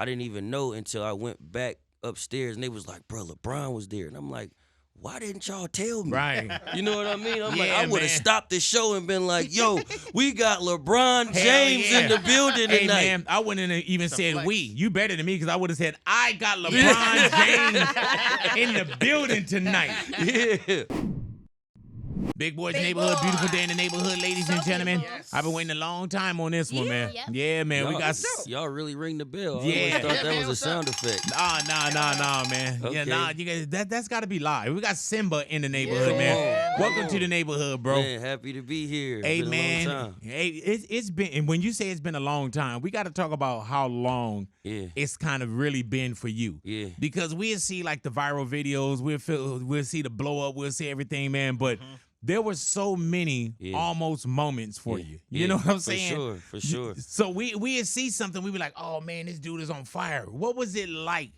I didn't even know until I went back upstairs and they was like, bro, LeBron was there. And I'm like, why didn't y'all tell me? Right. You know what I mean? I'm like, Yeah, I would have man. stopped the show and been like, yo, we got LeBron James yeah. in the building Hey, tonight. man, I wouldn't have even said flex. we. You better than me because I would have said, I got LeBron James in the building tonight. Yeah. Big Boys Big Neighborhood, Boy. beautiful day in the neighborhood, ladies and gentlemen. Yes. I've been waiting a long time on this one, man. Yep. Yeah, man. We got. Y'all really ring the bell. I Yeah. always thought that Yeah, was a what's sound effect. Nah, man. Yeah, Okay. nah, you guys, that's got to be live. We got Symba in the neighborhood, Yeah. man. Come Welcome on. to the neighborhood, bro. Man, happy to be here. Hey, Been a man. long time. Hey, it's been, and when you say it's been a long time, we got to talk about how long Yeah. it's kind of really been for you. Yeah. Because we'll see like the viral videos, we'll see the blow up, we'll see everything, man. But there were so many almost moments for you. You know what I'm saying? For sure. So we see something, we be like, oh man, this dude is on fire. What was it like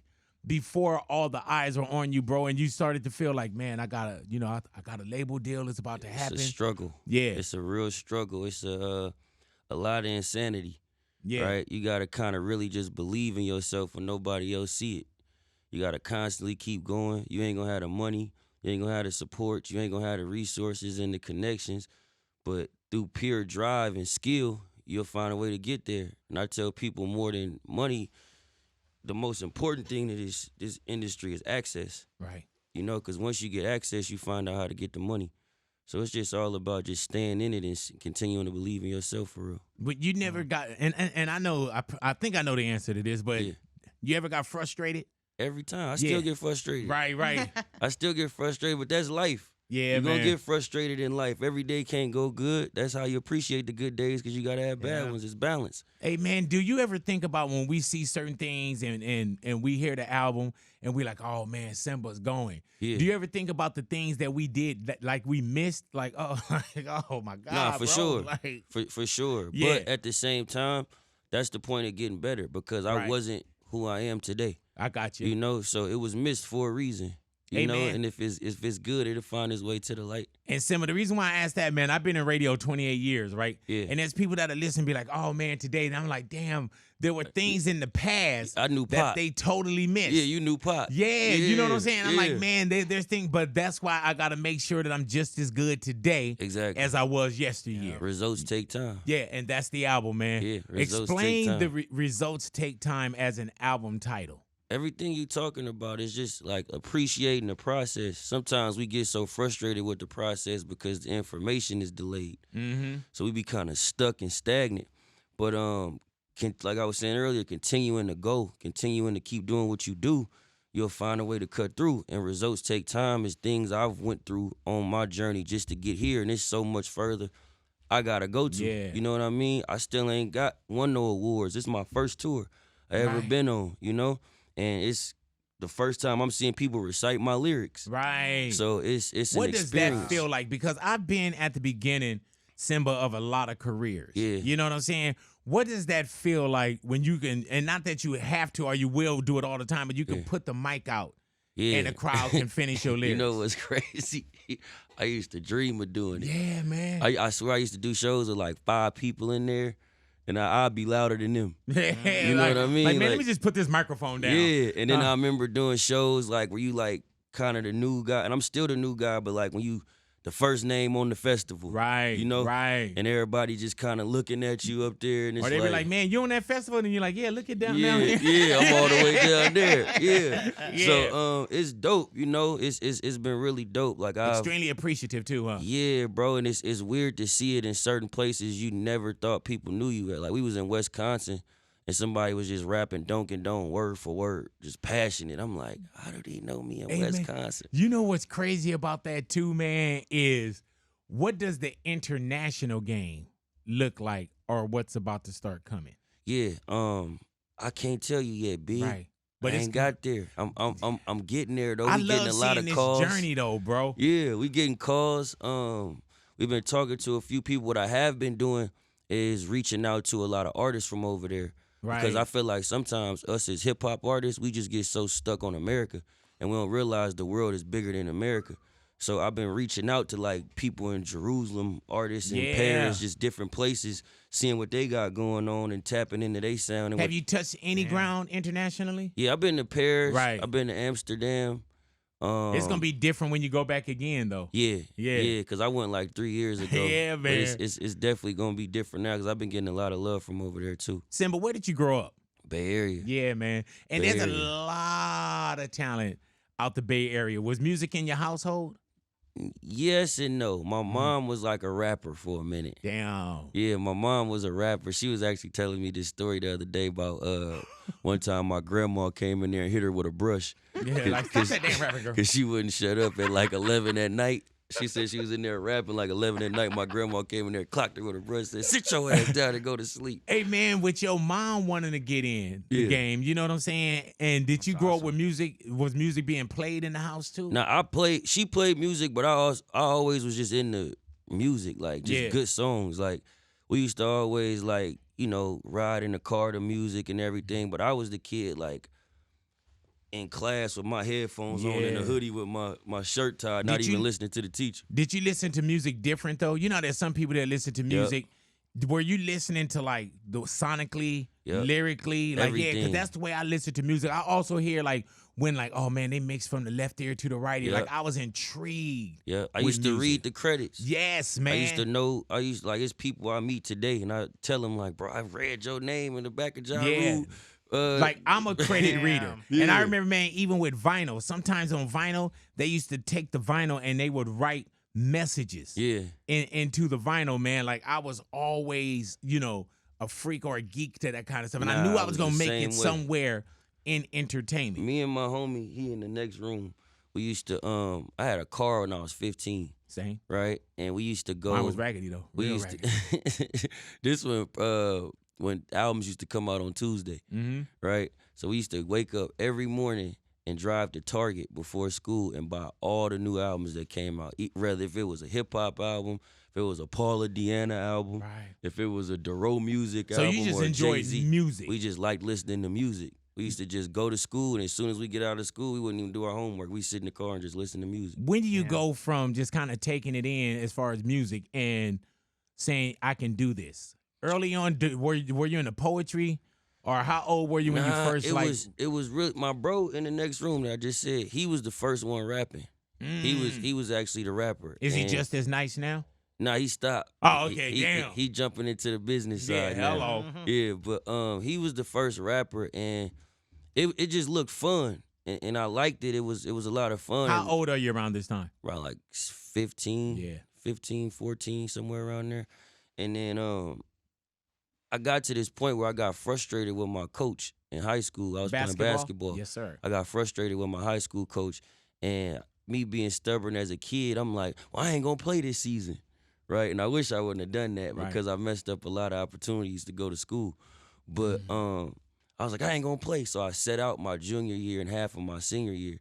before all the eyes were on you, bro, and you started to feel like, man, I got a label deal that's about to happen? It's a struggle. Yeah. It's a real struggle. It's a lot of insanity. Yeah. Right? You got to kind of really just believe in yourself when nobody else see it. You got to constantly keep going. You ain't going to have the money. You ain't going to have the support. You ain't going to have the resources and the connections. But through pure drive and skill, you'll find a way to get there. And I tell people more than money, the most important thing to this industry is access. Right. You know, because once you get access, you find out how to get the money. So it's just all about just staying in it and continuing to believe in yourself for real. But you never got, and I know, I think I know the answer to this, but Yeah. you ever got frustrated? Every time. I Yeah. still get frustrated. Right. I still get frustrated, but that's life. Yeah, You're man. going to get frustrated in life. Every day can't go good. That's how you appreciate the good days because you got to have bad ones. It's balance. Hey, man, do you ever think about when we see certain things and we hear the album and we like, oh, man, Symba's going. Yeah. Do you ever think about the things that we did that like we missed? Like, oh, oh my God, Nah, for bro. sure. Like, For sure. Yeah. But at the same time, that's the point of getting better because I Right. wasn't who I am today. I got you. You know, so it was missed for a reason. You Hey, know, man. and if it's good, it'll find its way to the light. And Symba, the reason why I asked that, man, I've been in radio 28 years, right? Yeah. And there's people that are listening and be like, oh, man, today. And I'm like, damn, there were things in the past I knew that Pop. they totally missed. Yeah, you knew Pop. Yeah, you know what I'm saying? I'm like, yeah. man, there's things, but that's why I got to make sure that I'm just as good today Exactly. as I was yesteryear. Results take time. Yeah, and that's the album, man. Yeah, results Explain take the time. results take time as an album title. Everything you talking about is just like appreciating the process. Sometimes we get so frustrated with the process because the information is delayed. Mm-hmm. So we be kind of stuck and stagnant. But like I was saying earlier, continuing to go, continuing to keep doing what you do, you'll find a way to cut through. And results take time. It's things I've went through on my journey just to get here, and it's so much further I gotta go to. Yeah. You know what I mean? I still ain't won no awards. This is my first tour I ever Right. been on, you know? And it's the first time I'm seeing people recite my lyrics. Right. So it's What an does experience. that feel like? Because I've been at the beginning, Symba, of a lot of careers. Yeah. You know what I'm saying? What does that feel like when you can, and not that you have to or you will do it all the time, but you can Yeah. put the mic out Yeah. and the crowd can finish your lyrics. You know what's crazy? I used to dream of doing it. Yeah, man. I swear I used to do shows with like 5 people in there, and I'd be louder than them. Yeah, You know what I mean? Like, man, let Like- me just put this microphone down. Yeah, and then I remember doing shows like where you like kind of the new guy, and I'm still the new guy, but like when you the first name on the festival, Right. You know, Right. and everybody just kind of looking at you up there, and it's Or they like, be like, man, you on that festival? And you're like, yeah, look it down yeah, here. yeah, I'm all the way down there, yeah. Yeah. So it's dope, you know, it's been really dope. Like I've Extremely appreciative too, huh? Yeah, bro, and it's weird to see it in certain places you never thought people knew you at. Like we was in Wisconsin, and somebody was just rapping Dunkin' Don't word for word, just passionate. I'm like, how do they know me in Hey, man. Wisconsin? You know what's crazy about that too, man, is what does the international game look like or what's about to start coming? Yeah, I can't tell you yet, B. Right. But I it's ain't got there. I'm getting there though. I We love getting a lot seeing of this calls. journey though, bro. Yeah, we getting calls. We've been talking to a few people. What I have been doing is reaching out to a lot of artists from over there. Right. Because I feel like sometimes us as hip hop artists, we just get so stuck on America and we don't realize the world is bigger than America. So I've been reaching out to like people in Jerusalem, artists in Yeah. Paris, just different places, seeing what they got going on and tapping into their sound. And Have you touched any ground internationally? Yeah, I've been to Paris. Right. I've been to Amsterdam. It's gonna be different when you go back again, though. Yeah, Yeah. because I went like 3 years ago. Yeah, But man. it's definitely gonna be different now because I've been getting a lot of love from over there too. Symba, where did you grow up? Bay Area. Yeah, man. And Bay there's a Area. lot of talent out the Bay Area. Was music in your household? Yes and no. My Mm-hmm. mom was like a rapper for a minute. Damn. Yeah, my mom was a rapper. She was actually telling me this story the other day about one time my grandma came in there and hit her with a brush Yeah, like fuck that damn rapper girl. because she wouldn't shut up at like 11 at night. She said she was in there rapping like 11 at night. My grandma came in there, clocked her with a brush, said, "Sit your ass down and go to sleep." Hey man, with your mom wanting to get in the Yeah. game, you know what I'm saying? And did you grow up with music? Was music being played in the house too? Now she played music, but I always was just into music, like just Yeah. good songs. Like we used to always like, ride in the car to music and everything. But I was the kid like in class with my headphones on and a Yeah. hoodie with my shirt tied, not Did even you- listening to the teacher. Did you listen to music different though? You know, there's some people that listen to music. Were you listening to like the sonically, Yep. lyrically, like because Everything. that's the way I listen to music. I also hear like when like, oh man, they mix from the left ear to the right ear. Yep. Like I was intrigued. Yeah, I with used to music. read the credits. Yes, man. I used like it's people I meet today, and I tell them like, bro, I read your name in the back of Ja Yeah. Rule. Like I'm a credit reader. And I Yeah. remember, man, even with vinyl, sometimes on vinyl, they used to take the vinyl and they would write messages yeah. into the vinyl, man. Like I was always, a freak or a geek to that kind of stuff. And I Nah, knew I I was was gonna the make same it way. somewhere in entertainment. Me and my homie, he in the next room. We used to I had a car when I was 15, Same. right? And we used to go. Mine was raggedy though. We Real used raggedy. to this one when albums used to come out on Tuesday, Mm-hmm. right? So we used to wake up every morning and drive to Target before school and buy all the new albums that came out. Rather if it was a hip hop album, if it was a Paula Deanna album, Right. if it was a Dero music So album you just or a enjoyed Jay-Z. music. We just liked listening to music. We used to just go to school, and as soon as we get out of school, we wouldn't even do our homework. We sit in the car and just listen to music. When do you go from just kind of taking it in as far as music and saying I can do this? Early on, were you into poetry, or how old were you when you first it was really my bro in the next room that I just said. He was the first one rapping. He was actually the rapper. Is he And- just as nice now? Nah, he stopped. Oh, okay, He- damn. He jumping into the business Yeah, side now. hello. Yeah, but he was the first rapper, and it just looked fun, and I liked it. It was a lot of fun. How old are you around this time? Around like 15, Yeah. 15, 14, somewhere around there. And then I got to this point where I got frustrated with my coach in high school. I was playing basketball. Yes, sir. I got frustrated with my high school coach, and me being stubborn as a kid, I'm like, well, I ain't gonna play this season, right? And I wish I wouldn't have done that Right. because I messed up a lot of opportunities to go to school. But I was like, I ain't gonna play, so I set out my junior year and half of my senior year.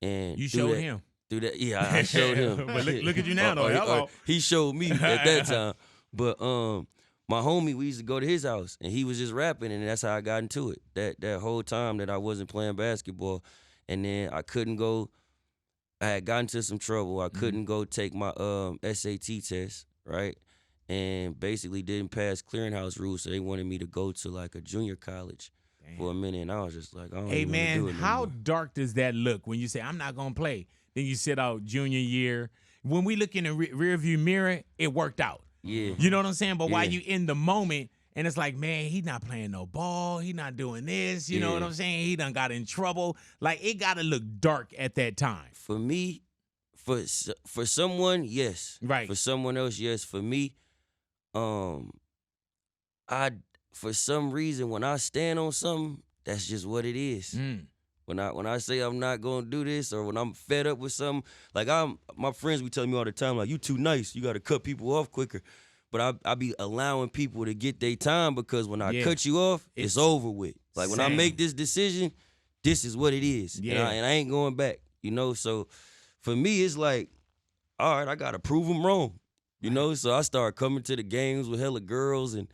And You through showed that- him. Through that, yeah, I showed him. But look at you now, though. Or Hello. he showed me at that time. But my homie, we used to go to his house, and he was just rapping, and that's how I got into it. That whole time that I wasn't playing basketball, and then I couldn't go. I had gotten into some trouble. I couldn't go take my SAT test, right? And basically didn't pass clearinghouse rules, so they wanted me to go to like a junior college for a minute, and I was just like, I don't Hey even wanna do man, it no how more. dark does that look when you say I'm not gonna play? Then you sit out junior year. When we look in the rear view mirror, it worked out. Yeah. You know what I'm saying? But while Yeah. you in the moment, and it's like, man, he's not playing no ball. He not doing this. You know what Yeah. I'm saying? He done got in trouble. Like it gotta look dark at that time. For me, for someone, yes. Right. For someone else, yes. For me, I for some reason when I stand on something, that's just what it is. When I say I'm not gonna do this, or when I'm fed up with something, like my friends be telling me all the time, like, you too nice, you gotta cut people off quicker. But I be allowing people to get their time, because when I Yeah. cut you off, it's over with. Like when I Same. make this decision, this is what it is. Yeah. And I ain't going back. So for me, it's like, all right, I gotta prove them wrong. So I started coming to the games with hella girls and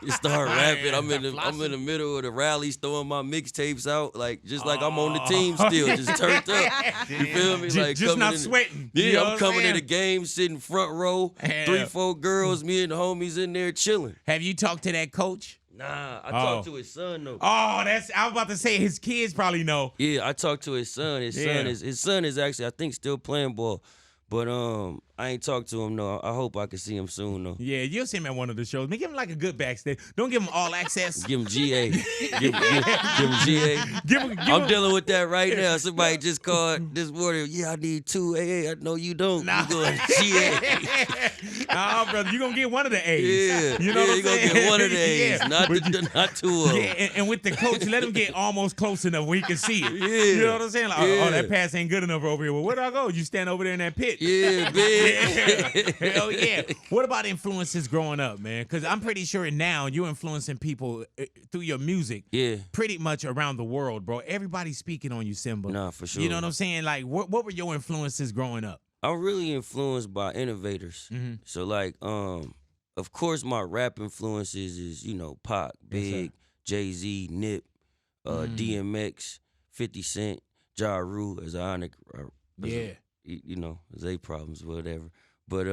Start rapping. I'm in the middle of the rallies, throwing my mixtapes out, like just like I'm on the team still, just turned up. You feel me? Like just not in sweating. Yeah, You know I'm coming to the game, sitting front row, Yeah. 3-4 girls, me and the homies in there chilling. Have you talked to that coach? Nah, I talked to his son though. Oh, I was about to say his kids probably know. Yeah, I talked to his son. His son is actually, I think, still playing ball. But I ain't talked to him, no. I hope I can see him soon, though. Yeah, you'll see him at one of the shows. Man, give him like a good backstage. Don't give him all access. Give him GA. give him GA. I'm dealing with that right now. Somebody just called this morning. Yeah, I need 2 AA. I know you don't. Nah. You going GA. Nah, brother, you're going to get one of the A's. Yeah. You know what I'm you're going to saying? get one of the A's, Yeah. not 2 of them. Yeah, and with the coach, let him get almost close enough where he can see it. Yeah. You know what I'm saying? Like, Yeah. oh, that pass ain't good enough over here. Well, where do I go? You stand over there in that pit. Yeah, big. Yeah. Hell yeah. What about influences growing up, man? Because I'm pretty sure now you're influencing people through your music. Yeah. Pretty much around the world, bro. Everybody's speaking on you, Symba. Nah, for sure. You know what I'm saying? Like, what were your influences growing up? I'm really influenced by innovators. Mm-hmm. So like, of course my rap influences is, Pac, Big, Jay-Z, Nip, DMX, 50 Cent, Ja Rule, as Ionic, Yeah. as A problems, whatever. But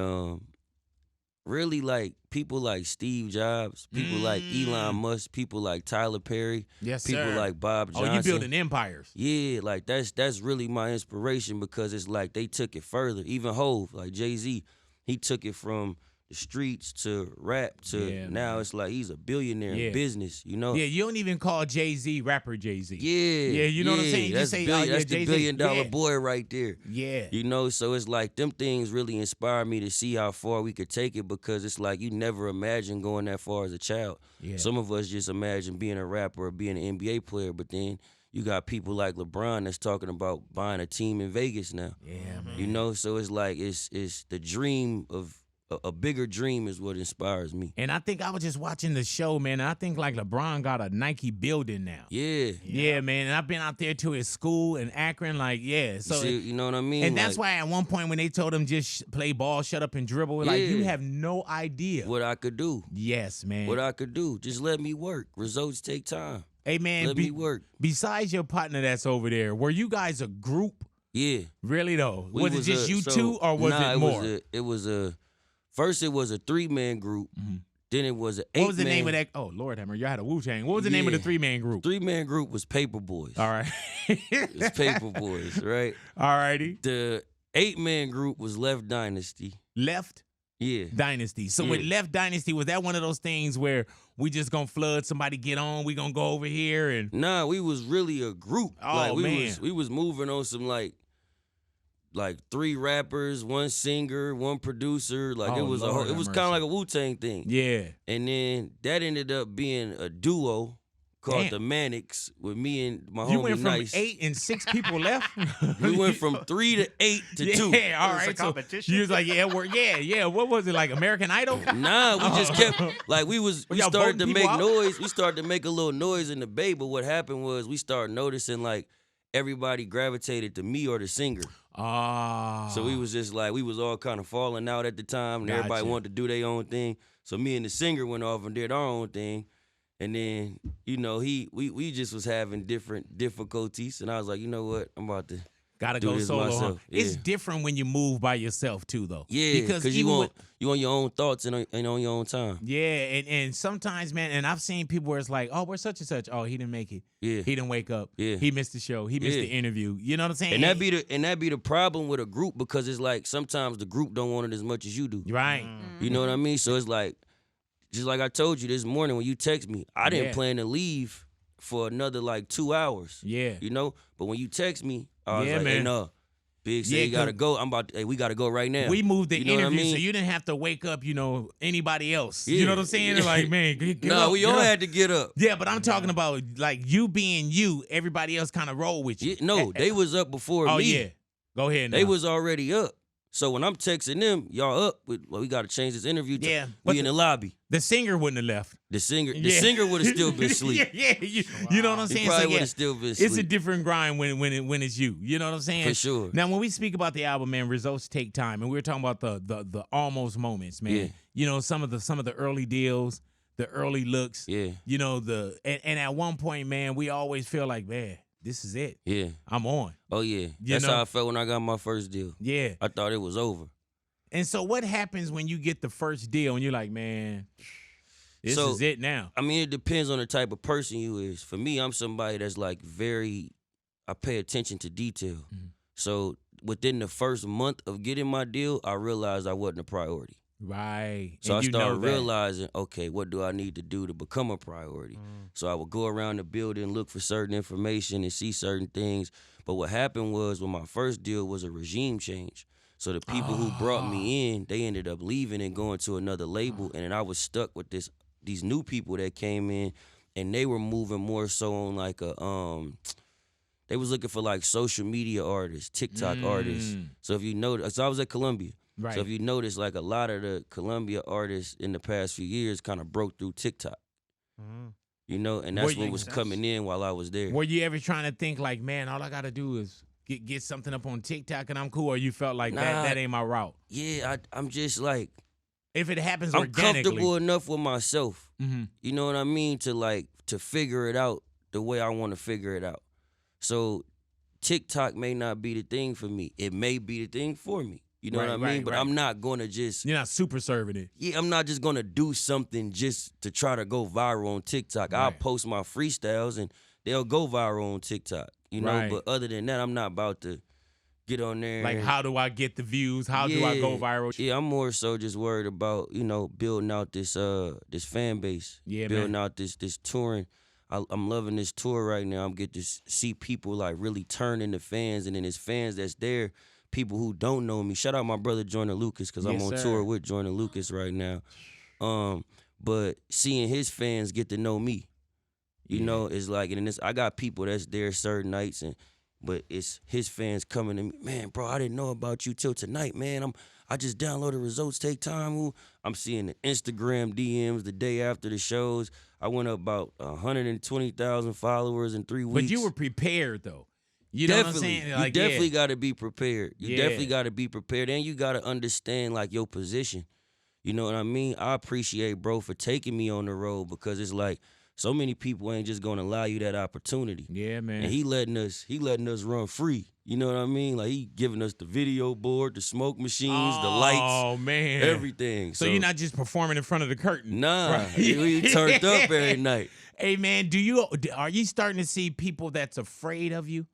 really like people like Steve Jobs, people like Elon Musk, people like Tyler Perry, Yes, people sir. like Bob Johnson. Oh, you building empires. Yeah, like that's really my inspiration because it's like they took it further. Even Hove, like Jay-Z, he took it from the streets to rap to now it's like he's a billionaire in business, Yeah, you don't even call Jay-Z rapper Jay-Z. Yeah. You know what I'm saying? You That's, just say, that's the Jay-Z. $1 billion boy right there. Yeah. So it's like them things really inspire me to see how far we could take it because it's like you never imagined going that far as a child. Yeah. Some of us just imagine being a rapper or being an NBA player, but then you got people like LeBron that's talking about buying a team in Vegas now. Yeah, man. So it's like it's the dream of a bigger dream is what inspires me. And I think I was just watching the show, man. And I think like LeBron got a Nike building now. Yeah, man. And I've been out there to his school in Akron, like, yeah. So you know what I mean? and that's why at one point when they told him just play ball, shut up and dribble, like you have no idea what I could do. Yes, man. What I could do. Just let me work. Results take time. Hey, man. Let me work. Besides your partner that's over there, were you guys a group? Yeah. Really though? Was it just you two or was it more? First, it was a 3-man group. Mm-hmm. Then it was an 8-man. What was the name of that? Oh, Lord Hammer, you had a Wu-Tang. What was the name of the 3-man group? 3-man group was Paper Boys. All right. It's Paper Boys, right? All righty. The 8-man group was Left Dynasty. Left? Yeah. Dynasty. So with Left Dynasty, was that one of those things where we just gonna flood, somebody get on, we gonna go over here and Nah, we was really a group. Oh, man. We was moving on some like 3 rappers, 1 singer, 1 producer. Like it was kind of like a Wu-Tang thing. Yeah. And then that ended up being a duo called the Manics with me and my homie Nice. You went from 8 and 6 people left? We went from 3 to 8 to 2. Yeah, all right. So you was like, yeah. What was it, like American Idol? Nah, we just kept like we started to make out? noise. We started to make a little noise in the bay, but what happened was we started noticing like everybody gravitated to me or the singer. So we was just like, we was all kind of falling out at the time, and everybody wanted to do their own thing. So me and the singer went off and did our own thing. And then, we just was having different difficulties. And I was like, you know what? I'm about to Gotta do go this solo. myself. It's different when you move by yourself too, though. Yeah, because you on your own thoughts and on your own time. Yeah, and sometimes, man, and I've seen people where it's like, oh, we're such and such. Oh, he didn't make it. Yeah. He didn't wake up. Yeah. He missed the show. He missed the interview. You know what I'm saying? And that be the problem with a group because it's like sometimes the group don't want it as much as you do. Right. You know what I mean? So it's like, just like I told you this morning when you text me, I didn't plan to leave for another like 2 hours. Yeah. But when you text me, I was like, man. hey, no. Big say you gotta go. We gotta go right now. We moved the you know interview, what I mean? so you didn't have to wake up, anybody else. You know what I'm saying? Like, man, get nah, up, we all had to get up. Yeah, but I'm talking about like you being you, everybody else kind of roll with you. Yeah, no, they was up before me. Oh yeah. Go ahead now. They was already up. So when I'm texting them, y'all up, we got to change this interview. We in the lobby. The singer wouldn't have left. The singer would have still been asleep. You know what I'm saying? He probably would have still been asleep. It's a different grind when it's you. You know what I'm saying? For sure. Now, when we speak about the album, man, results take time, and we were talking about the almost moments, man. Yeah. Some of the early deals, the early looks. Yeah. You know, and at one point, man, we always feel like, man, this is it. Yeah. I'm on. Oh, yeah. You That's know? how I felt when I got my first deal. Yeah. I thought it was over. And so what happens when you get the first deal and you're like, man, this is it now? I mean, it depends on the type of person you is. For me, I'm somebody that's like I pay attention to detail. Mm-hmm. So within the first month of getting my deal, I realized I wasn't a priority. Right. So and I started realizing, okay, what do I need to do to become a priority? So I would go around the building, look for certain information and see certain things. But what happened was when my first deal was a regime change. So the people who brought me in, they ended up leaving and going to another label. And then I was stuck with these new people that came in, and they were moving more so on like they was looking for like social media artists, TikTok artists. So if you notice, so I was at Columbia. Right. So if you notice, like a lot of the Columbia artists in the past few years kind of broke through TikTok. You know, and that's what was coming in while I was there. Were you ever trying to think like, man, all I got to do is get something up on TikTok and I'm cool, or you felt like that ain't my route? Yeah, I'm just like, if it happens I'm organically. comfortable enough with myself. You know what I mean? To figure it out the way I want to figure it out. So TikTok may not be the thing for me. It may be the thing for me. You know what I mean? But I'm not going to just... You're not super serving it. Yeah, I'm not just going to do something just to try to go viral on TikTok. I'll post my freestyles and they'll go viral on TikTok. You know, but other than that, I'm not about to get on there. Like, how do I get the views? How do I go viral? Yeah, I'm more so just worried about, you know, building out this fan base. Yeah, building out this touring. I'm loving this tour right now. I'm getting to see people like really turn into fans, and then there's fans that's there, people who don't know me. Shout out my brother Joyner Lucas, because I'm on tour with Joyner Lucas right now. But seeing his fans get to know me, you know, it's like, and I got people that's there certain nights, but it's his fans coming to me, man, bro, I didn't know about you till tonight, man. I just downloaded results, take time. Ooh. I'm seeing the Instagram DMs the day after the shows. I went up about 120,000 followers in 3 weeks. But you were prepared, though. You know what I'm saying? You Like, definitely got to be prepared. You definitely got to be prepared, and you got to understand, like, your position. You know what I mean? I appreciate bro for taking me on the road, because it's like, so many people ain't just gonna allow you that opportunity. Yeah, man. And he letting us run free. You know what I mean? Like, he giving us the video board, the smoke machines, the lights, man, everything. So you're not just performing in front of the curtain. Nah, we turned up every night. Hey, man, are you starting to see people that's afraid of you?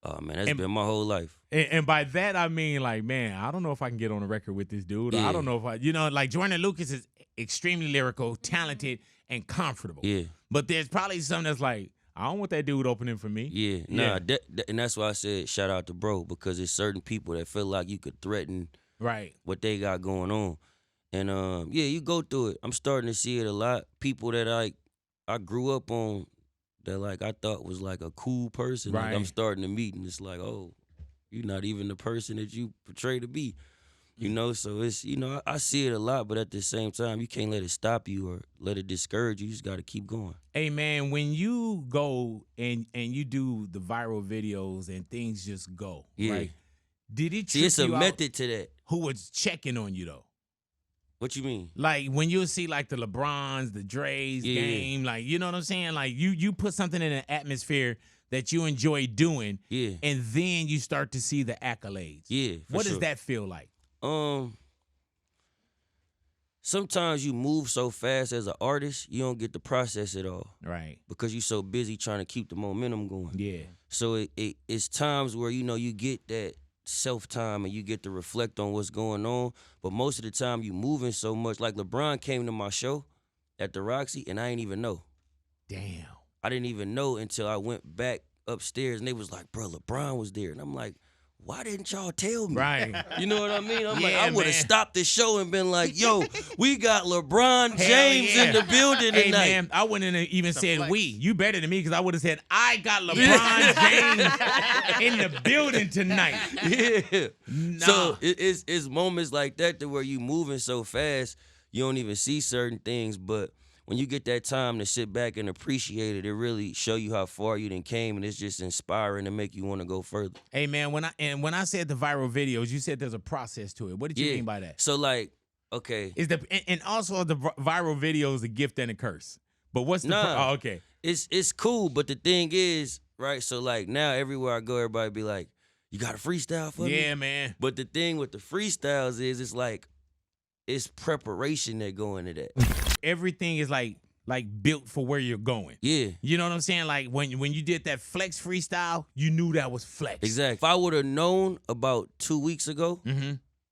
Oh, man, that's been my whole life. And by that, I mean, like, man, I don't know if I can get on a record with this dude. Or I don't know if like, Joyner Lucas is extremely lyrical, talented, and comfortable. Yeah. But there's probably some that's like, I don't want that dude opening for me. Yeah. Nah, and that's why I said shout out to bro, because there's certain people that feel like you could threaten what they got going on. And, yeah, you go through it. I'm starting to see it a lot. People that I grew up on that, like, I thought was, like, a cool person. Like, I'm starting to meet, and it's like, oh, you're not even the person that you portray to be. You know, so it's, you know, I see it a lot, but at the same time, you can't let it stop you or let it discourage you. You just got to keep going. Hey, man, when you go and you do the viral videos and things just go, right? Did it trip it's a you out? method to that. Who was checking on you, though? What you mean? Like, when you see, like, the LeBrons, the Dre's game, like, you know what I'm saying? Like, you put something in an atmosphere that you enjoy doing, and then you start to see the accolades. Yeah, What does that feel like? Sometimes you move so fast as an artist, you don't get to process it all. Right. Because you're so busy trying to keep the momentum going. Yeah. So it's times where, you know, you get that self-time and you get to reflect on what's going on. But most of the time you moving so much. Like, LeBron came to my show at the Roxy, and I didn't even know. Damn. I didn't even know until I went back upstairs, and they was like, bro, LeBron was there. And I'm like, why didn't y'all tell me? Right. You know what I mean? I'm like, I would have stopped the show and been like, yo, we got LeBron James in the building tonight. Hey, man, I wouldn't have even said we. You better than me, because I would have said, I got LeBron James in the building tonight. Yeah. Nah. So it's moments like that to where you moving so fast, you don't even see certain things. But when you get that time to sit back and appreciate it, it really show you how far you done came, and it's just inspiring to make you want to go further. Hey, man, when I said the viral videos, you said there's a process to it. What did you mean by that? So, like, Okay. Is and also the viral video is a gift and a curse. But what's the Nah. oh, okay. It's cool, but the thing is, right? So like now everywhere I go, everybody be like, "You got a freestyle for me?" Yeah, man. But the thing with the freestyles is, it's like it's preparation that go into that. Everything is like built for where you're going. Yeah. You know what I'm saying? Like when you did that flex freestyle, you knew that was flex. Exactly. If I would have known about 2 weeks ago,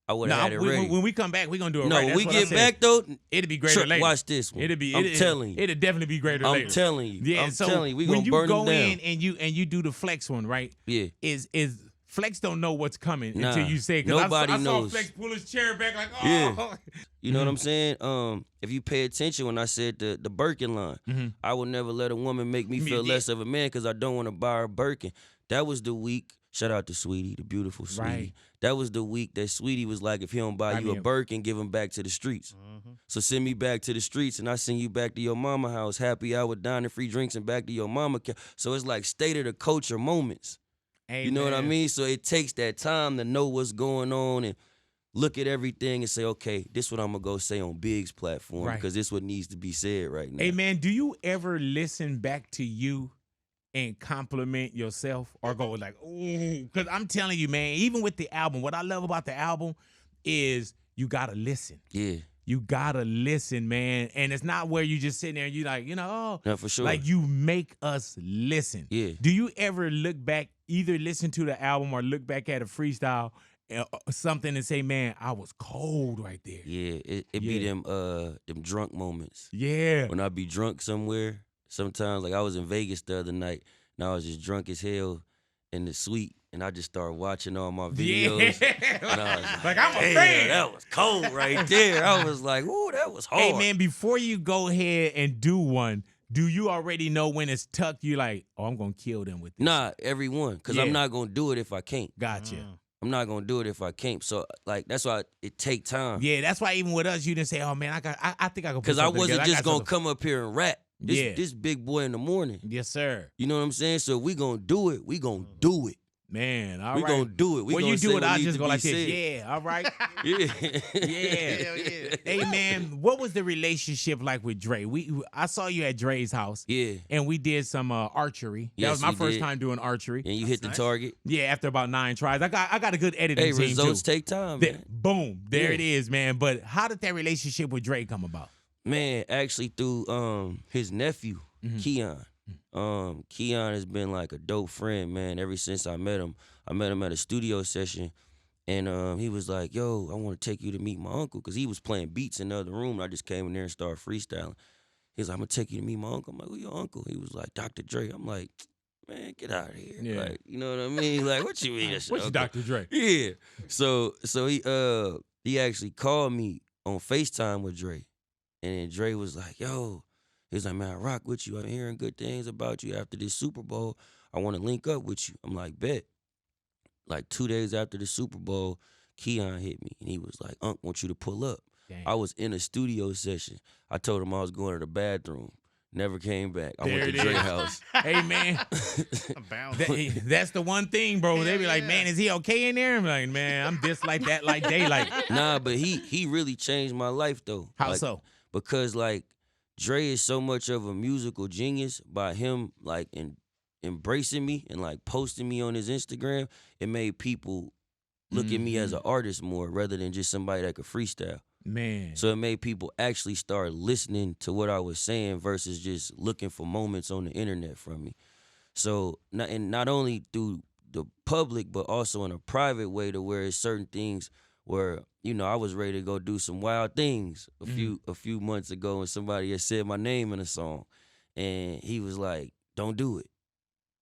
I would have had it ready. When we come back, we're gonna do it No, right. when That's we what I get said. back though, It'll be greater later. watch this one. I'm telling you. It'll definitely be greater later. I'm telling you. Yeah, I'm so telling you. We when gonna you burn go them down. in and you do the flex one, right? Yeah. Is flex don't know what's coming Nah, until you say it. 'Cause nobody I saw knows. Flex pull his chair back like, oh. Yeah. You know what I'm saying? If you pay attention when I said the Birkin line, I would never let a woman make me feel less of a man because I don't want to buy her Birkin. That was the week. Shout out to Sweetie, the beautiful Sweetie. Right. That was the week that Sweetie was like, if he don't buy you a Birkin, give him back to the streets. So send me back to the streets, and I send you back to your mama house, happy hour, dining, free drinks, and back to your mama. So it's like state of the culture moments. Amen. You know what I mean? So it takes that time to know what's going on and look at everything and say, okay, this is what I'm going to go say on Big's platform because this is what needs to be said right now. Hey, man, do you ever listen back to you and compliment yourself or go like, ooh? Because I'm telling you, man, even with the album, what I love about the album is you got to listen. Yeah. You got to listen, man. And it's not where you just sitting there and you like, No, for sure. like you make us listen. Yeah. Do you ever look back, either listen to the album or look back at a freestyle something and say, man, I was cold right there? Yeah, it be them drunk moments. Yeah. When I be drunk somewhere, sometimes, like I was in Vegas the other night, and I was just drunk as hell in the suite, and I just started watching all my videos. Yeah. And I was like, I'm a "Damn, fan. that was cold right there. I was like, ooh, that was hard. Hey, man, before you go ahead and do one, do you already know when it's tucked? You like, oh, I'm going to kill them with this? Nah, every one, because I'm not going to do it if I can't. Gotcha. I'm not going to do it if I can't. So, like, that's why it take time. Yeah, that's why even with us, you didn't say, oh, man, I think I can put Because I something wasn't together. just going to come up here and rap. This big boy in the morning. Yes, sir. You know what I'm saying? So if we going to do it, we going to do it. Man, all we right. going to do it. We when gonna you do say it, what I needs just to go be like this. said. Yeah, all right. Yeah. Yeah. Hell yeah. Hey, man, what was the relationship like with Dre? I saw you at Dre's house. Yeah. And we did some archery. That Yes, was my we first did. time doing archery. And you hit the nice. target. Yeah, after about 9 tries. I got a good editing Hey, team, results too. take time, man. Boom. There Yeah. it is, man. But how did that relationship with Dre come about? Man, actually through his nephew, Keon. Keon has been like a dope friend, man, ever since I met him. I met him at a studio session, and he was like, yo, I want to take you to meet my uncle, because he was playing beats in the other room, and I just came in there and started freestyling. He was like, I'm going to take you to meet my uncle. I'm like, who your uncle? He was like, Dr. Dre. I'm like, man, get out of here. Yeah. Like, you know what I mean? Like, what you mean? What's your uncle? Dr. Dre? Yeah. So he actually called me on FaceTime with Dre. And then Dre was like, yo, he was like, man, I rock with you. I'm hearing good things about you after this Super Bowl. I want to link up with you. I'm like, bet. Like 2 days after the Super Bowl, Keon hit me. And he was like, Unc, want you to pull up. Dang. I was in a studio session. I told him I was going to the bathroom. Never came back. I went to Dre's house. Hey, man. I'm bound. That's the one thing, bro. They be like, yeah. man, is he okay in there? I'm like, man, I'm this like that like daylight. Nah, but he really changed my life, though. How Like, so? Because, like, Dre is so much of a musical genius. By him, like, embracing me and, like, posting me on his Instagram, it made people look at me as an artist more rather than just somebody that could freestyle. Man. So it made people actually start listening to what I was saying versus just looking for moments on the internet from me. So, not only through the public, but also in a private way, to where it's certain things where, you know, I was ready to go do some wild things a few months ago, and somebody had said my name in a song, and he was like, don't do it.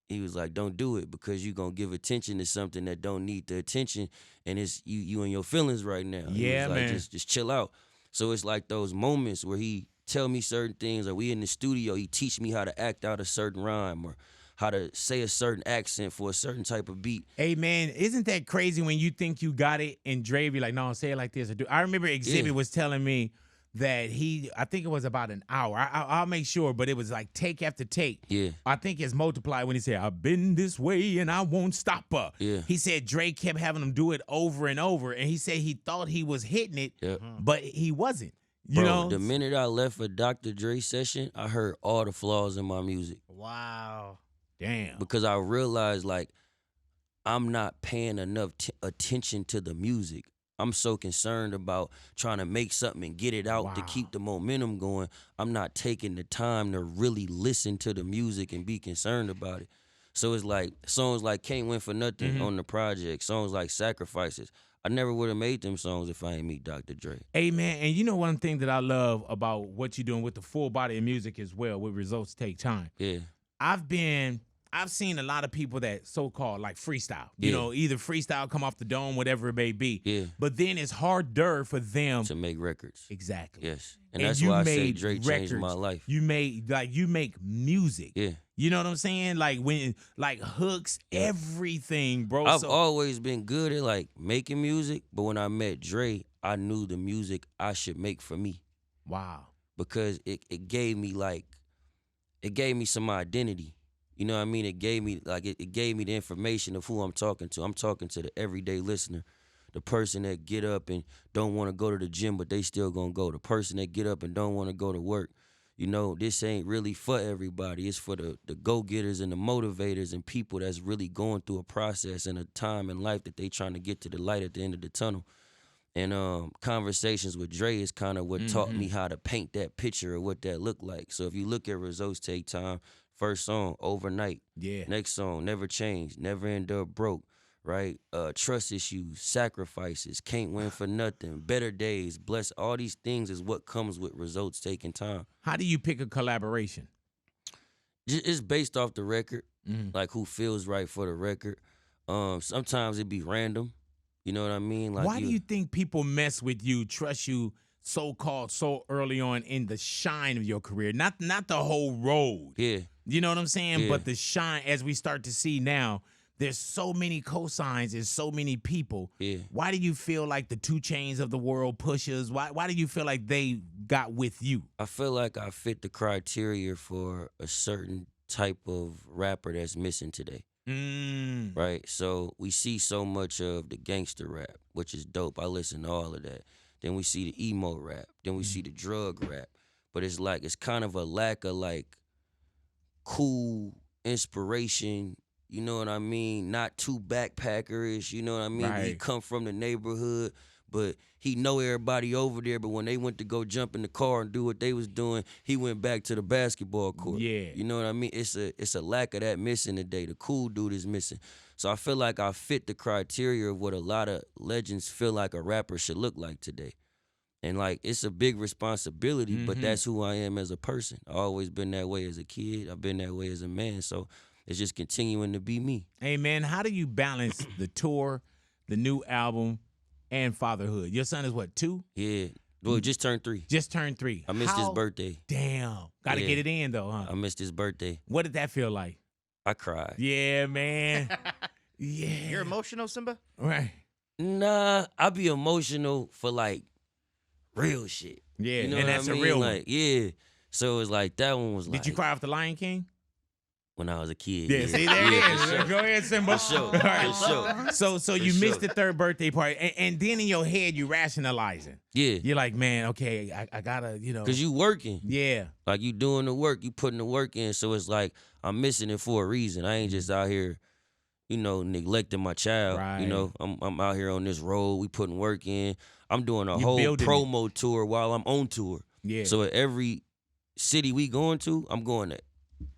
He was like, don't do it, because you're going to give attention to something that don't need the attention, and it's you and your feelings right now. He Yeah, was like, man. Just chill out. So it's like those moments where he tell me certain things, or we in the studio, he teach me how to act out a certain rhyme or how to say a certain accent for a certain type of beat. Hey, man, isn't that crazy when you think you got it and Dre be like, no, say it like this. I remember Exhibit was telling me that I think it was about an hour. I'll make sure, but it was like take after take. Yeah. I think it's multiplied when he said, I've been this way and I won't stop her. Yeah. He said Dre kept having him do it over and over. And he said he thought he was hitting it, Yep. but he wasn't. You Bro, know? the minute I left a Dr. Dre session, I heard all the flaws in my music. Wow. Damn. Because I realized, like, I'm not paying enough attention to the music. I'm so concerned about trying to make something and get it out to keep the momentum going. I'm not taking the time to really listen to the music and be concerned about it. So it's like songs like Can't Win for Nothing on the project, songs like Sacrifices. I never would have made them songs if I ain't meet Dr. Dre. Hey, man, and you know one thing that I love about what you're doing with the full body of music as well, with Results Take Time. Yeah. I've seen a lot of people that so-called like freestyle, you know, either freestyle, come off the dome, whatever it may be. Yeah. But then it's harder for them to make records. Exactly. Yes. And that's why I say Dre changed my life. You make music. Yeah. You know what I'm saying? Like hooks, everything, bro. I've always been good at like making music, but when I met Dre, I knew the music I should make for me. Wow. Because it gave me some identity. You know what I mean? It gave me it gave me the information of who I'm talking to. I'm talking to the everyday listener, the person that get up and don't want to go to the gym, but they still gonna go. The person that get up and don't want to go to work. You know, this ain't really for everybody. It's for the go-getters and the motivators and people that's really going through a process and a time in life that they trying to get to the light at the end of the tunnel. And conversations with Dre is kind of what taught me how to paint that picture of what that looked like. So if you look at Results Take Time, first song, Overnight. Yeah. Next song, Never Change, Never End Up Broke, right? Trust Issues, Sacrifices, Can't Win for Nothing, Better Days, Bless. All these things is what comes with Results Taking Time. How do you pick a collaboration? It's based off the record, like who feels right for the record. Sometimes it be random. You know what I mean? Like why do you think people mess with you, trust you, so-called so early on in the shine of your career? Not the whole road. Yeah. You know what I'm saying? Yeah. But the shine, as we start to see now, there's so many cosigns and so many people. Yeah. Why do you feel like the 2 Chainz of the world, Pushas, why do you feel like they got with you? I feel like I fit the criteria for a certain type of rapper that's missing today. Right? So we see so much of the gangster rap, which is dope. I listen to all of that. Then we see the emo rap. Then we see the drug rap. But it's like, it's kind of a lack of like cool inspiration, you know what I mean? Not too backpackerish, you know what I mean? Right. He come from the neighborhood, but he know everybody over there, but when they went to go jump in the car and do what they was doing, he went back to the basketball court. Yeah. You know what I mean? It's a lack of that missing today. The cool dude is missing. So I feel like I fit the criteria of what a lot of legends feel like a rapper should look like today. And like, it's a big responsibility, but that's who I am as a person. I've always been that way as a kid. I've been that way as a man. So it's just continuing to be me. Hey, man, how do you balance the tour, the new album, and fatherhood? Your son is what, 2? Yeah. Well, just turned 3. Just turned 3. I missed his birthday. Damn. Got to Yeah. get it in, though, huh? I missed his birthday. What did that feel like? I cried. Yeah, man. Yeah. You're emotional, Symba? Right. Nah, I be emotional for like real shit. Yeah, You know and what that's I a mean? real one. Like, yeah. So it's like, that one was like. Did you cry off the Lion King? When I was a kid. Yeah, see, there Yeah, it for is. sure. Go ahead, Symba. For sure. All right. For sure. So you missed sure. the 3rd birthday party, and then in your head you rationalizing. Yeah. You're like, man, okay, I gotta, you know. Because you working. Yeah. Like, you doing the work. You putting the work in. So it's like, I'm missing it for a reason. I ain't just out here, you know, neglecting my child. Right. You know, I'm out here on this road. We putting work in. I'm doing a You whole building promo tour while I'm on tour. Yeah. So at every city we going to, I'm going to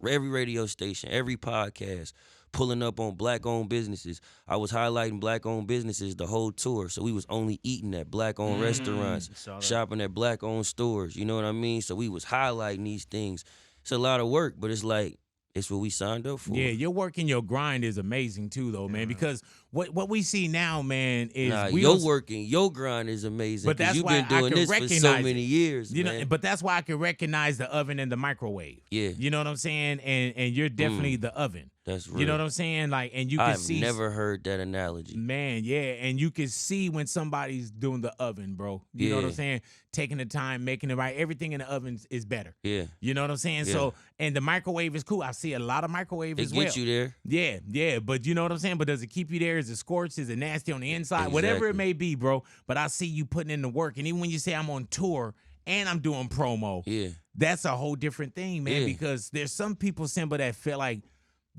every radio station, every podcast, pulling up on black-owned businesses. I was highlighting black-owned businesses the whole tour. So we was only eating at black-owned restaurants, saw that. shopping at black-owned stores. You know what I mean? So we was highlighting these things. It's a lot of work, but it's like, it's what we signed up for. Yeah, your work and your grind is amazing too, though, man. Because what we see now, man, is your work and your grind is amazing. But that's you've why been I doing can this for so recognize many years, you man. know. But that's why I can recognize the oven and the microwave. Yeah. You know what I'm saying? And you're definitely the oven. That's real. You know what I'm saying? Like, and you can I've see. never heard that analogy. Man, yeah, and you can see when somebody's doing the oven, bro. You know what I'm Yeah. saying? Taking the time, making it right. Everything in the oven is better. Yeah. You know what I'm saying? Yeah. So, and the microwave is cool. I see a lot of microwave It as well. gets you there. Yeah, yeah, but you know what I'm saying? But does it keep you there? Is it scorched? Is it nasty on the inside? Whatever it Exactly. may be, bro. But I see you putting in the work. And even when you say I'm on tour and I'm doing promo, Yeah. that's a whole different thing, man, Yeah. because there's some people, Symba, that feel like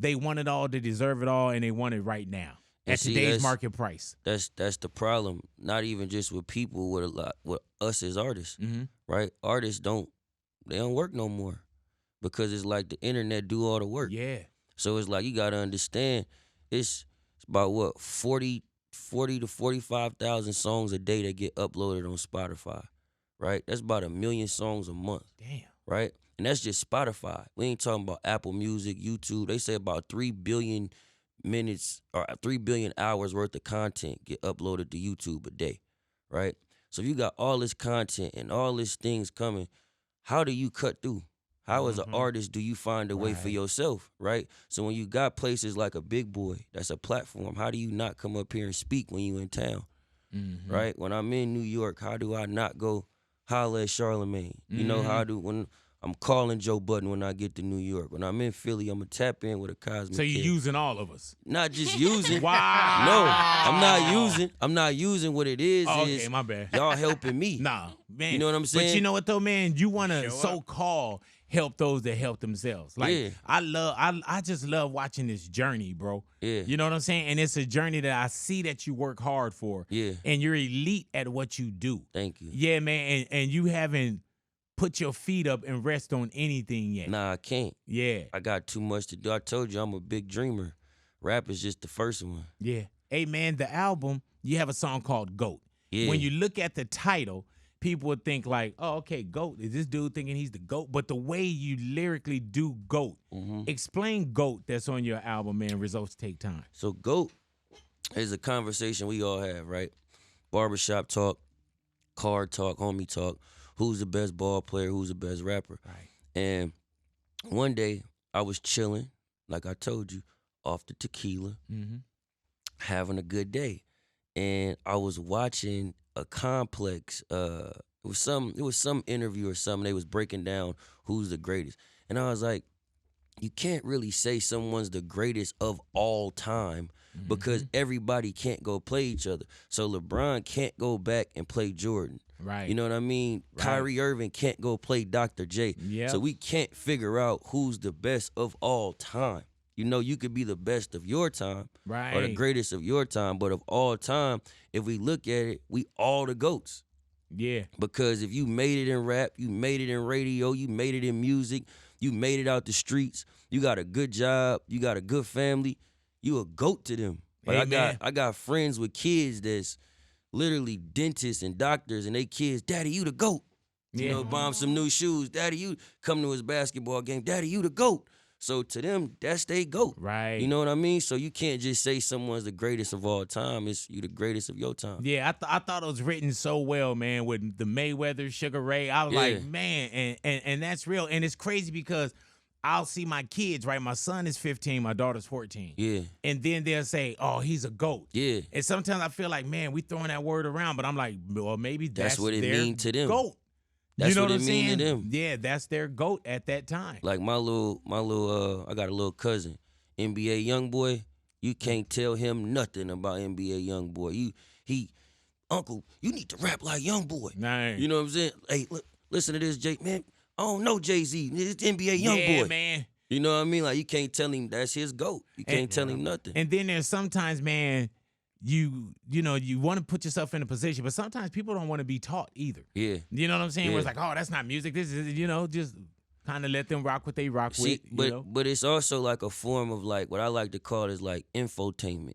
they want it all, they deserve it all, and they want it right now And at see, today's that's- market price. That's the problem. Not even just with people, with us as artists, Mm-hmm. right? Artists don't work no more because it's like the internet do all the work. Yeah. So it's like you gotta understand, it's about what 40 to 45,000 songs a day that get uploaded on Spotify, right? That's about 1 million songs a month, Damn. right? And that's just Spotify. We ain't talking about Apple Music, YouTube. They say about 3 billion minutes or 3 billion hours worth of content get uploaded to YouTube a day, right? So if you got all this content and all these things coming, how do you cut through? How as an Mhm. artist do you find a way for Right. yourself, right? So when you got places like a Big Boy, that's a platform, how do you not come up here and speak when you in town, Mm-hmm. right? When I'm in New York, how do I not go holler at Charlemagne? You know, when I'm calling Joe Budden when I get to New York. When I'm in Philly, I'm going to tap in with a Cosmic So you're Kid. using all of us. Not just using. Wow. No, I'm not using what it is. Oh, is okay, my bad. y'all helping me. Nah, man. You know what I'm But saying? you know what though, man? You want to Show up. so-called help those that help themselves. Like Yeah. I just love watching this journey, bro. Yeah. You know what I'm saying? And it's a journey that I see that you work hard for. Yeah. And you're elite at what you do. Thank you. Yeah, man. And you haven't put your feet up and rest on anything yet. Nah, I can't. Yeah. I got too much to do. I told you I'm a big dreamer. Rap is just the first one. Yeah. Hey, man, the album, you have a song called GOAT. Yeah. When you look at the title, people would think like, oh, okay, GOAT. Is this dude thinking he's the GOAT? But the way you lyrically do GOAT, explain GOAT that's on your album, man. Results take time. So GOAT is a conversation we all have, right? Barbershop talk, car talk, homie talk. Who's the best ball player? Who's the best rapper? Right. And one day I was chilling, like I told you, off the tequila, Mm-hmm. having a good day. And I was watching a complex, it was some interview or something. They was breaking down who's the greatest. And I was like, you can't really say someone's the greatest of all time because everybody can't go play each other. So LeBron can't go back and play Jordan. Right. You know what I mean? Right. Kyrie Irving can't go play Dr. J. Yep. So we can't figure out who's the best of all time. You know, you could be the best of your time Right. or the greatest of your time, but of all time, if we look at it, we all the GOATs. Yeah. Because if you made it in rap, you made it in radio, you made it in music, you made it out the streets, you got a good job, you got a good family, you a GOAT to them. Like Amen. I got friends with kids that's literally dentists and doctors, and they kids, Daddy, you the GOAT. You Yeah. know, buy him some new shoes. Daddy, you come to his basketball game. Daddy, you the GOAT. So to them, that's they GOAT. Right. You know what I mean? So you can't just say someone's the greatest of all time. It's you the greatest of your time. Yeah, I thought it was written so well, man, with the Mayweather, Sugar Ray. I was Yeah. like, man, and that's real. And it's crazy because I'll see my kids, right? My son is 15, my daughter's 14. Yeah, And then they'll say, oh, he's a GOAT. yeah. And sometimes I feel like, man, we throwing that word around, but I'm like, well, maybe that's what it their mean to them. GOAT. That's you know what what it I'm mean to saying? them. Yeah, that's their GOAT at that time. Like my little, I got a little cousin, NBA young boy. You can't tell him nothing about NBA young boy. Uncle, you need to rap like young boy. Nah. You know what I'm saying? Hey, look, listen to this, Jay. Man, I don't know Jay-Z. It's NBA young yeah, boy. man. You know what I mean? Like you can't tell him that's his GOAT. You can't tell him nothing. And then there's sometimes, man, you want to put yourself in a position, but sometimes people don't want to be taught either. Yeah. You know what I'm saying? Where it's Yeah. like, oh, that's not music. This is, just kind of let them rock what they rock See, with. but it's also like a form of like what I like to call is like infotainment,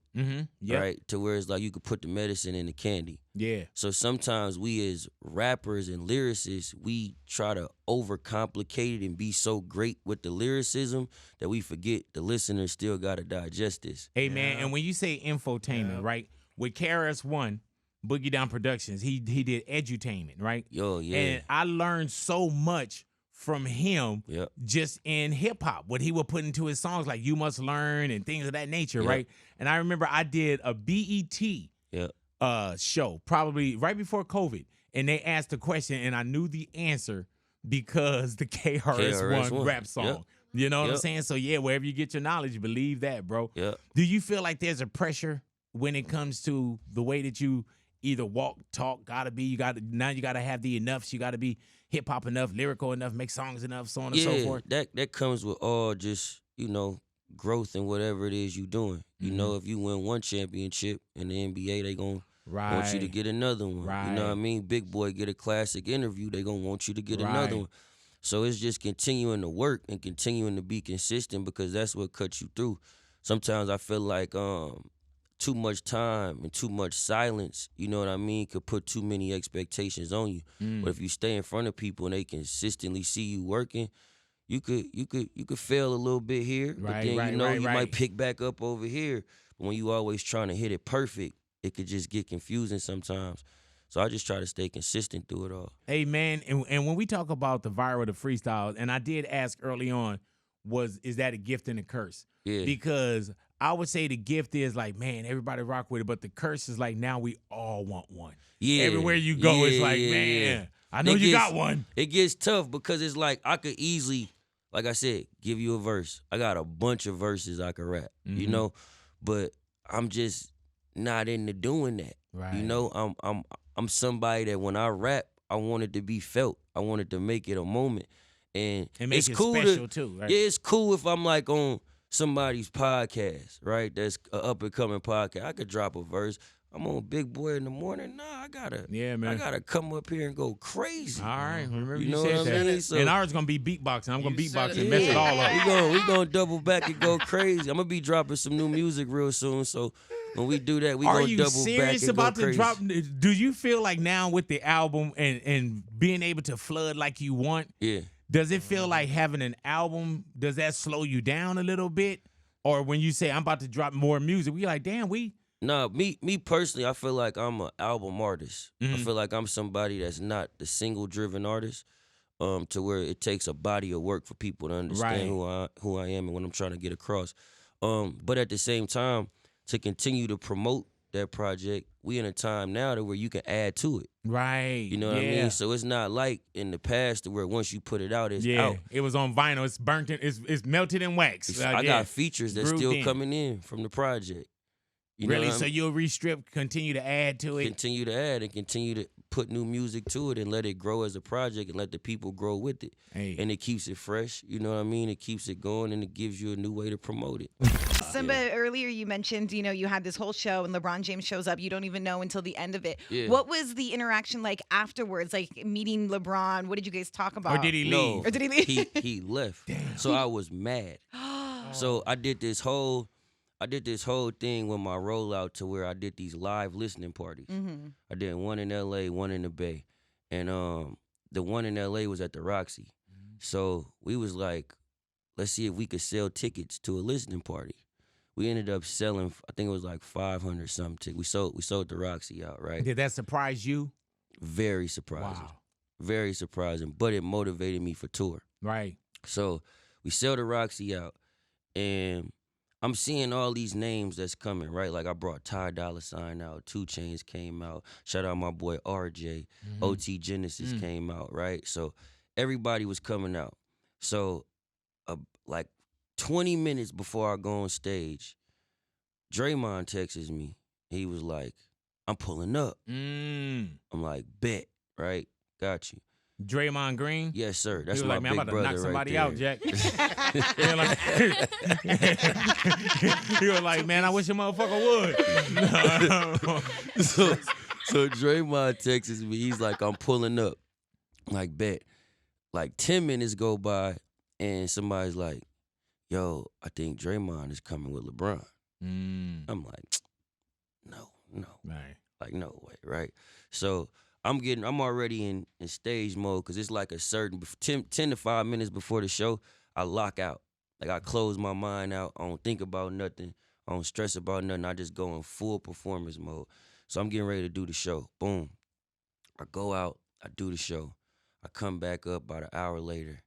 Yeah. right? To where it's like you could put the medicine in the candy. Yeah. So sometimes we as rappers and lyricists, we try to overcomplicate it and be so great with the lyricism that we forget the listener still got to digest this. Hey, man, and when you say infotainment, right? With KRS-One, Boogie Down Productions, he did edutainment, right? Yo, yeah. And I learned so much from him Yep. just in hip hop, what he would put into his songs, like "You Must Learn" and things of that nature, Yep. right? And I remember I did a BET Yep. show probably right before COVID, and they asked the question, and I knew the answer because the KRS-One rap song. Yep. You know what I'm Yep. saying? So yeah, wherever you get your knowledge, believe that, bro. Yep. Do you feel like there's a pressure when it comes to the way that you either walk, talk, you gotta have the enoughs, you gotta be hip hop enough, lyrical enough, make songs enough, so on and so forth? that comes with all just, growth and whatever it is you doing. You know, if you win one championship in the NBA, they gonna want you to get another one. Right. You know what I mean? Big Boy get a classic interview, they gonna want you to get another one. So it's just continuing to work and continuing to be consistent, because that's what cuts you through. Sometimes I feel like too much time and too much silence, you know what I mean, could put too many expectations on you. But if you stay in front of people and they consistently see you working, you could fail a little bit here, but then you might pick back up over here. But when you always trying to hit it perfect, it could just get confusing sometimes. So I just try to stay consistent through it all. Hey man, and when we talk about the viral, the freestyles, and I did ask early on, is that a gift and a curse? Yeah. Because I would say the gift is like, man, everybody rock with it, but the curse is like, now we all want one. Yeah. Everywhere you go, it's like, man, I know you got one. It gets tough because it's like I could easily, like I said, give you a verse. I got a bunch of verses I could rap, you know, but I'm just not into doing that. Right. You know, I'm somebody that when I rap, I want it to be felt. I wanted to make it a moment, and make it's it cool special too. Right? Yeah, it's cool if I'm like on somebody's podcast, right? That's an up and coming podcast. I could drop a verse. I'm on Big Boy in the morning. Nah, I gotta come up here and go crazy. All right, remember you know said what I that. mean? So, and ours gonna be beatboxing. I'm gonna beatbox and yeah, mess it all up. We gonna double back and go crazy. I'm gonna be dropping some new music real soon. So when we do that, we gonna double back and go crazy. Are you serious about to drop? Do you feel like now with the album and being able to flood like you want? Yeah. Does it feel like having an album? Does that slow you down a little bit? Or when you say I'm about to drop more music, we like, damn, Nah, me personally, I feel like I'm an album artist. I feel like I'm somebody that's not the single-driven artist, to where it takes a body of work for people to understand who I am and what I'm trying to get across. But at the same time, to continue to promote that project, we in a time now to where you can add to it. Right. You know what I mean? So it's not like in the past to where once you put it out, it's out. It was on vinyl. It's burnt. It's melted in wax. I got features that's still coming in from the project. You really? know So you'll restrip, continue to add to it? Continue to add and continue to put new music to it and let it grow as a project and let the people grow with it. Hey. And it keeps it fresh, you know what I mean? It keeps it going and it gives you a new way to promote it. Symba, earlier you mentioned, you had this whole show and LeBron James shows up. You don't even know until the end of it. Yeah. What was the interaction like afterwards? Like meeting LeBron? What did you guys talk about? Or did he leave? No, Or did he leave? He left. Damn. So I was mad. So I did this whole thing with my rollout to where I did these live listening parties. I did one in LA, one in the Bay. And the one in LA was at the Roxy. So we was like, let's see if we could sell tickets to a listening party. We ended up selling, I think it was like 500 something tickets. We sold the Roxy out, right? Did that surprise you? Very surprising. Wow. Very surprising. But it motivated me for tour. Right. So we sell the Roxy out, and I'm seeing all these names that's coming, right? Like I brought Ty Dolla $ign out, 2 Chainz came out. Shout out my boy RJ. OT Genesis came out, right? So everybody was coming out. So like 20 minutes before I go on stage, Draymond texts me. He was like, I'm pulling up. I'm like, bet, right? Got you. Draymond Green? Yes, sir. That's he was my like, man, big I'm about brother to knock somebody right out, Jack. He was like, man, I wish a mother would. So Draymond texts me. He's like, I'm pulling up. I'm like, bet. Like 10 minutes go by, and somebody's like, yo, I think Draymond is coming with LeBron. I'm like, no. Right. Like, no way, right? So I'm already in stage mode because it's like a certain 10 to 5 minutes before the show, I lock out. Like I close my mind out. I don't think about nothing. I don't stress about nothing. I just go in full performance mode. So I'm getting ready to do the show. Boom. I go out. I do the show. I come back up about an hour later.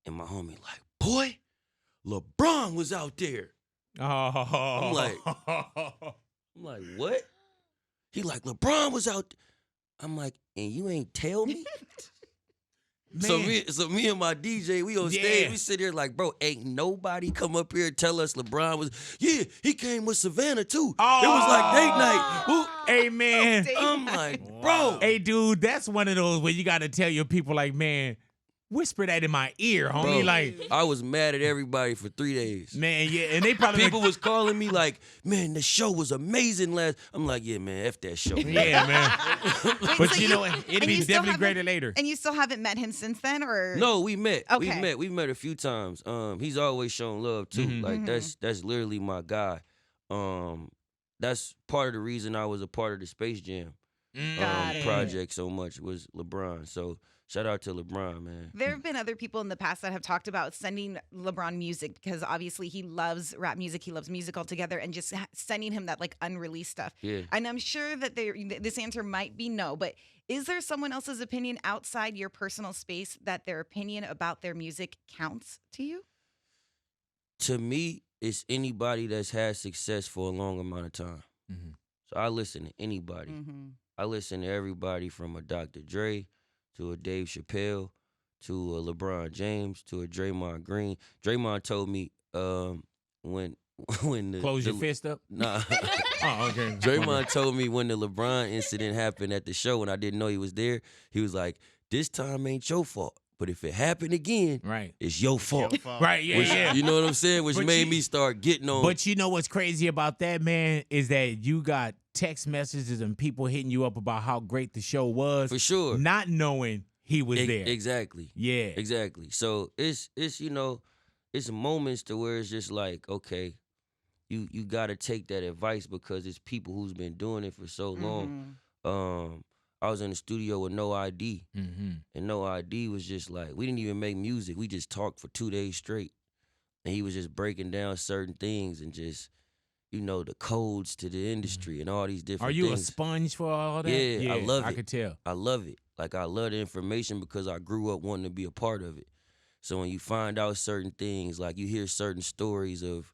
And my homie like, boy, LeBron was out there. Oh. I'm like, what? He like, LeBron was out there. I'm like, and you ain't tell me? So me and my DJ, we on stage, we sit here like, bro, ain't nobody come up here and tell us LeBron was, he came with Savannah too. Oh. It was like date night. Hey, man. I'm like, bro. Hey, dude, that's one of those where you got to tell your people like, man, whisper that in my ear, homie. Bro, like, I was mad at everybody for 3 days. Man, yeah, and they probably people was calling me like, man, the show was amazing last. I'm like, yeah, man, F that show. Yeah, man. Wait, But so you know what? It'd be definitely greater later. And you still haven't met him since then, or? No, we met. Okay. We met a few times. He's always shown love too. Mhm. Like that's literally my guy. That's part of the reason I was a part of the Space Jam Got it. project so much was LeBron. So shout out to LeBron, man. There have been other people in the past that have talked about sending LeBron music because obviously he loves rap music, he loves music altogether, and just sending him that like unreleased stuff. Yeah. And I'm sure that this answer might be no, but is there someone else's opinion outside your personal space that their opinion about their music counts to you? To me, it's anybody that's had success for a long amount of time. Mhm. So I listen to anybody. Mm-hmm. I listen to everybody from a Dr. Dre to a Dave Chappelle to a LeBron James to a Draymond Green. Draymond told me when the Close your fist up? Nah. Oh, okay. Draymond told me when the LeBron incident happened at the show and I didn't know he was there, he was like, this time ain't your fault. But if it happened again, Right. it's your fault. Right, yeah, Which, yeah. You know what I'm saying? Which But made me start getting on. But you know what's crazy about that, man, is that you got text messages and people hitting you up about how great the show was. For sure. Not knowing he was there. Exactly. Yeah. Exactly. So it's it's moments to where it's just like, okay, you gotta take that advice because it's people who's been doing it for so long. I was in the studio with No ID. Mm-hmm. And No ID was just like, we didn't even make music. We just talked for 2 days straight. And he was just breaking down certain things and just, the codes to the industry and all these different things. Are you a sponge for all that? Yeah, I love it. I could tell. I love it. Like, I love the information because I grew up wanting to be a part of it. So when you find out certain things, like you hear certain stories of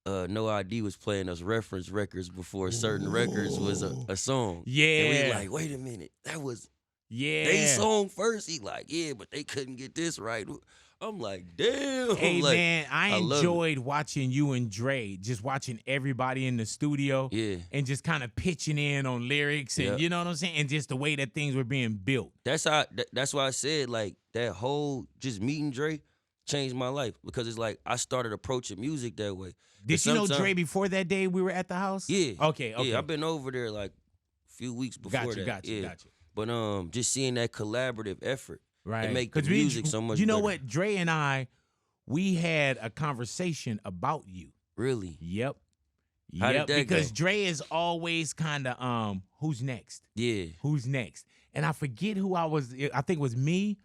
No ID was playing us reference records before certain records was a song. Yeah. And we like, wait a minute, that was they song first. He like, yeah, but they couldn't get this right. I'm like, damn. Hey, like, man, I love enjoyed watching you and Dre, just watching everybody in the studio Yeah. and just kind of pitching in on lyrics and, Yep. you know what I'm saying? And just the way that things were being built. That's why I said, like, that whole just meeting Dre changed my life because it's like I started approaching music that way. Did you know Dre before that day we were at the house? Yeah. Okay. Yeah, I've been over there like a few weeks before that. Got you. But just seeing that collaborative effort, Right. it make the music so much You know better. what? Dre and I, we had a conversation about you. Really? Yep. How did that because go? Dre is always kind of who's next? Yeah. Who's next? And I forget who I think it was me.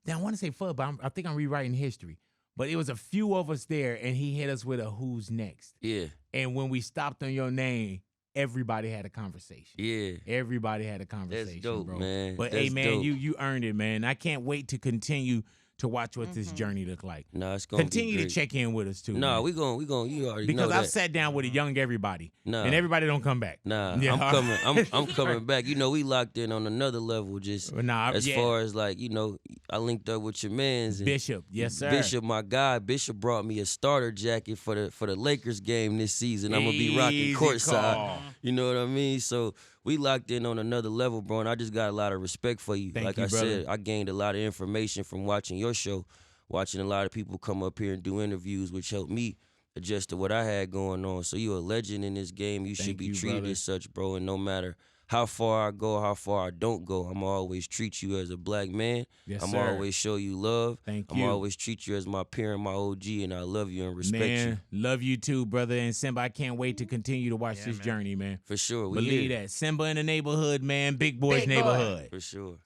Now I want to say Fudd, but I think I'm rewriting history. But it was a few of us there, and he hit us with a who's next. Yeah. And when we stopped on your name, everybody had a conversation. Yeah. Everybody had a conversation, That's dope, bro. man. But That's hey, man, dope. you earned it, man. I can't wait to continue to watch what this journey look like. Nah, it's gonna Continue be to great. check in with us too. Nah, man. we gonna you already know because that. I've sat down with a young everybody, Nah. and everybody don't come back. Nah, Yeah. I'm coming back. We locked in on another level just as far as like, I linked up with your mans and Bishop, yes sir. Bishop, my guy, Bishop brought me a starter jacket for the Lakers game this season. I'm gonna be rocking Easy courtside. call. You know what I mean? So we locked in on another level, bro, and I just got a lot of respect for you. Thank like you, I brother. said, I gained a lot of information from watching your show, watching a lot of people come up here and do interviews, which helped me adjust to what I had going on. So you're a legend in this game. You should Thank be you, treated brother. as such, bro, and no matter how far I go, how far I don't go, I'm always treat you as a black man. Yes, I'm sir. always show you love. Thank I'm you. always treat you as my parent, my OG, and I love you and respect Man, love you too, brother. And Symba, I can't wait to continue to watch this man. journey, man. you. For sure. We Believe here. that. Symba in the neighborhood, man. Big Boy's Big Boy. neighborhood. For sure.